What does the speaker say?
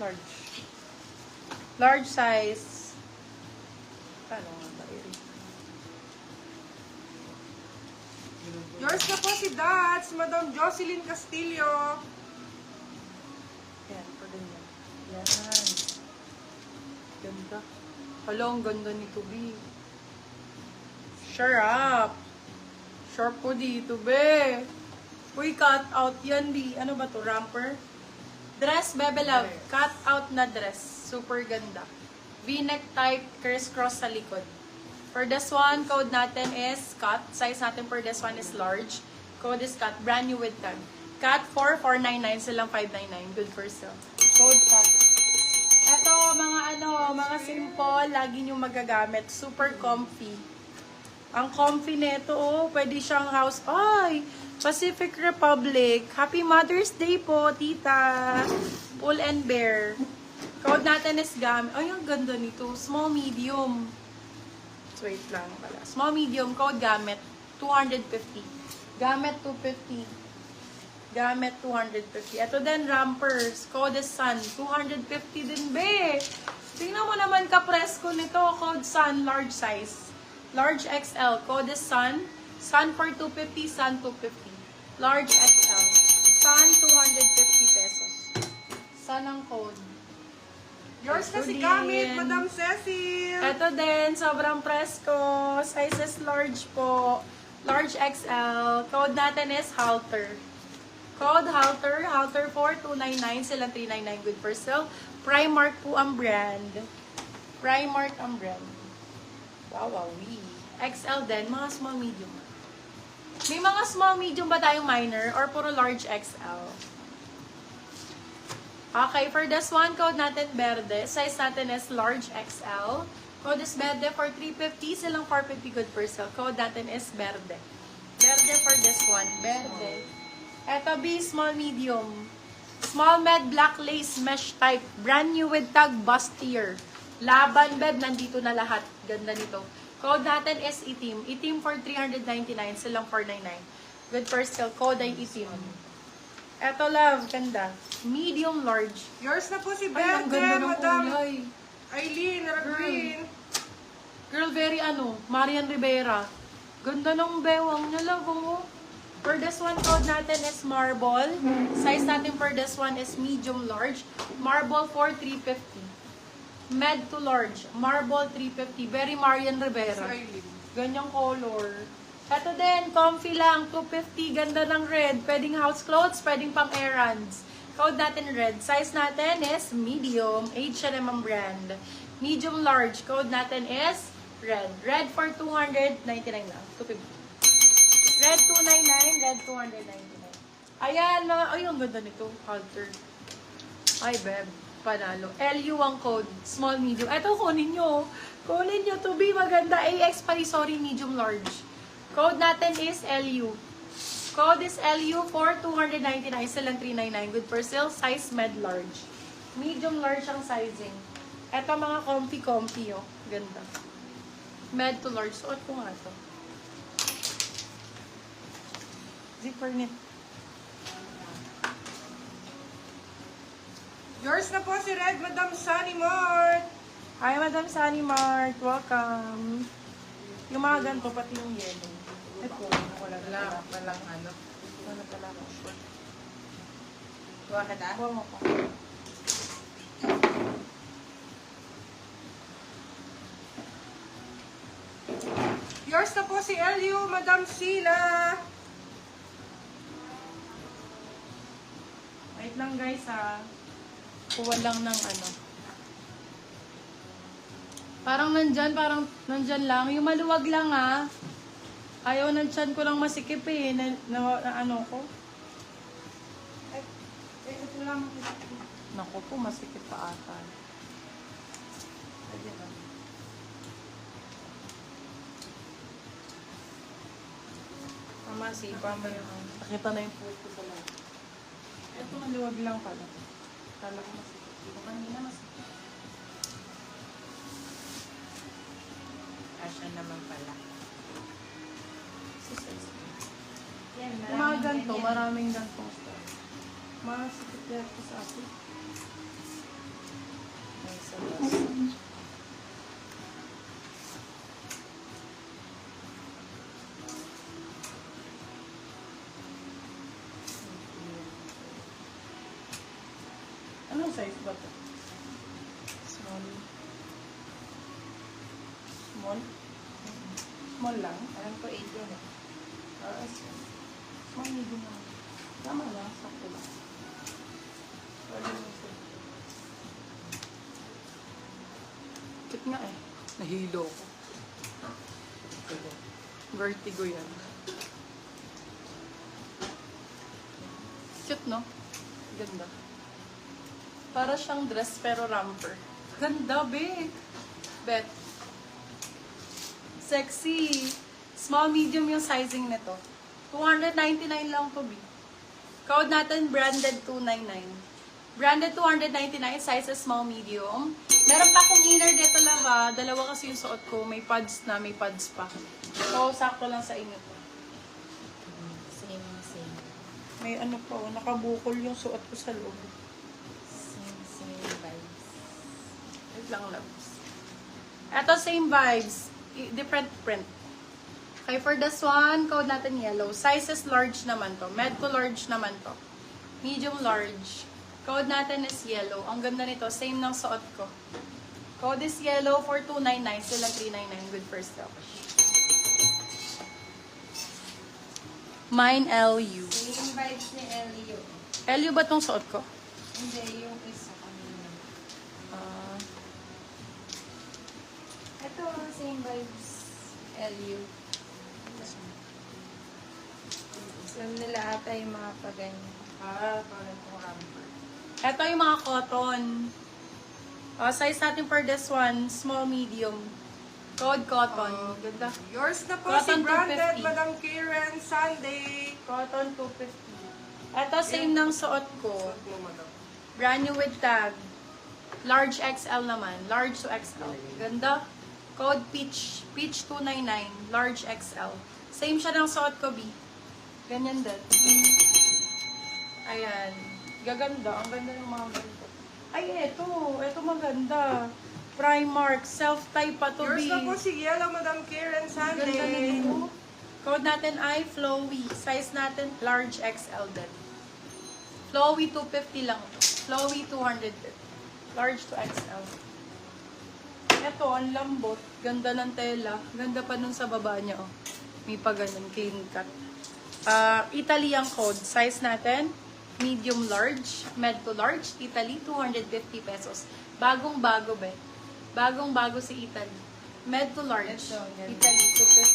Large. Large size. Ano nga ba, Eri? Yours na po si Dats, Madam Jocelyn Castillo. Yan, pwede niya. Yan. Ganda. Hala, ang ganda nito, B. Sure up. Sharp po dito, be. Uy, cut out yan, B. Ano ba to? Ramper? Dress, bebe love. Cut out na dress. Super ganda. V-neck type, crisscross sa likod. For this one, code natin is cut. Size natin for this one is large. Code is cut. Brand new with tag. Cut 4,499. Silang 599. Good for sale. Code cut. Ito, mga simple. Lagi nyo magagamit. Super comfy. Ang comfy nito, oh. Pwede siyang house. Ay! Pacific Republic. Happy Mother's Day po, tita. Pull and bear. Code natin is gamit. Ay, ang ganda nito. Small, medium. Wait lang pala. Small, medium. Code gamit. 250. Gamit 250. Gamit 250. Ito din, Rampers. Code is Sun. 250 din, be. Tingnan mo naman ka-presko nito. Code Sun, large size. Large XL. Code is Sun. Sun for 250. Sun 250. Large XL. Sun 250 pesos. Sun ang code. Yours Ito na si din. Gamit, Madam Cecil. Ito din, sobrang presko. Sizes large po. Large XL. Code natin is Halter. Code Halter. Halter for 299. Silang 399. Good for sale. Primark po ang brand. Primark ang brand. Wow, wow, wee. XL din. Mga small, medium. May mga small, medium ba tayong minor? Or puro large XL? Okay, for this one, code natin Verde. Size natin is large XL. Code is Verde for 350. Silang 450 good per sale. Code natin is Verde. Verde for this one. Verde. Eto B, small medium. Small med black lace mesh type. Brand new with tag bustier. Laban beb, nandito na lahat. Ganda nito. Code natin is itim. Itim for 399. Silang 499. Good per sale. Code ay itim. Eto love, ganda. Medium large. Yours na po si Ay, ang Berde, ganda ng Madam kulay. Eileen Green. Girl, very Marian Rivera. Ganda ng bewang niya, love mo. For this one, code natin is marble. Size natin for this one is medium large. Marble for 350. Med to large. Marble 350. Very Marian Si Rivera. Eileen. Ganyang color. Ito din, comfy lang. 250. Ganda ng red. Pwedeng house clothes, pwedeng pang errands. Code natin red. Size natin is medium. H&M ang brand. Medium large. Code natin is red. Red for 299 lang. 250. Red 299, red 299. Ayan, mga, ay, ang ganda nito. Halter. Ay, beb. Panalo. LU ang code. Small, medium. Ito, kunin nyo. Kunin nyo to be maganda. AX pa, sorry, medium large. Code natin is LU. Code is LU for 299. Silang 399. Good for sale. Size med large. Medium large ang sizing. Ito mga comfy, oh. Ganda. Med to large. Suot ko nga ito. Zipper knit. Yours na po si Red, Madam Sunny Mart. Hi, Madam Sunny Mart. Welcome. Yung mga ganito, pati yung yellow. Ito, wala Walang ano. Wala pala ako short. Kuha ka ta? Kuha mo ko. Yours na po si LU, Madam Sheila. Wait lang guys ha. Kuha lang ng ano. Parang nandyan lang. Yung maluwag lang ha. Ayaw ng tiyan ko lang masikip eh. Na ano ko. Ito lang. Naku po, masikip pa ata. Ayan na. Mama, sipa mo yung nakita na yung photo sa lang. Ito maluwag lang pala. Kala ko masikip. Hindi kanina masikip. Asya naman pala. Yan, mga ganito, maraming ganito. Masikip dito sa akin. sa taas. Anong size ba to? Small. Small? Small lang? Alam ko 8 yan eh. Small, medium lang. Tama lang, sakto lang. Pwede mo siya. Cute nga eh. Nahilo ko. Vertigo yan. Cute, no? Ganda. Para siyang dress pero romper. Ganda, be. Bet. Sexy. Small, medium yung sizing nito. 299 lang to, be. Code natin, branded 299. Branded 299, size small, medium. Meron pa akong inner dito lang ha. Dalawa kasi yung suot ko. May pads na, may pads pa. So, sakto lang sa inyo to. Same. May ano pa, oh, nakabukol yung suot ko sa loob. Same vibes. Wait lang, loves. Eto, same vibes. Different print. Okay, for this one, code natin yellow. Size is large naman to. Med to large naman to. Medium large. Code natin is yellow. Ang ganda nito. Same ng suot ko. Code is yellow for 299. Still lang 399. Good first stock. Mine LU. Same vibes ni Elio. LU ba tong suot ko? Hindi, yung isa kanina. Ito, same vibes. Elio. Alam nila ata yung mga paganyan. Parang itong romper. Ito yung mga cotton. Size natin for this one, small, medium. Code cotton. Ganda. Yours na po Cotton si branded 250. Madam Karen Sunday. Cotton 250. Ito, same ng suot ko. Suot mo, madam. Brand new with tag. Large XL naman. Large to XL. Ganda. Code Peach. Peach 299. Large XL. Same siya ng suot ko, B. Ganyan din. Ayan. Gaganda. Ang ganda ng mga ganito. Ay, eto. Eto maganda. Primark. Self-tie pa to, Yours B. na po si Yellow Madam Karen Ganda Sunday. nito. Code natin ay Flowy. Size natin large XL din. Flowy 250 lang. Flowy 250. Large to XL. Ito, ang lambot. Ganda ng tela. Ganda pa nun sa baba niya, oh. May pa ganun, clean cut. Italy ang code. Size natin, medium large, med to large. Italy, 250 pesos. Bagong-bago, be. Bagong-bago si Italy. Med to large. Ito, yan. Italy, 250.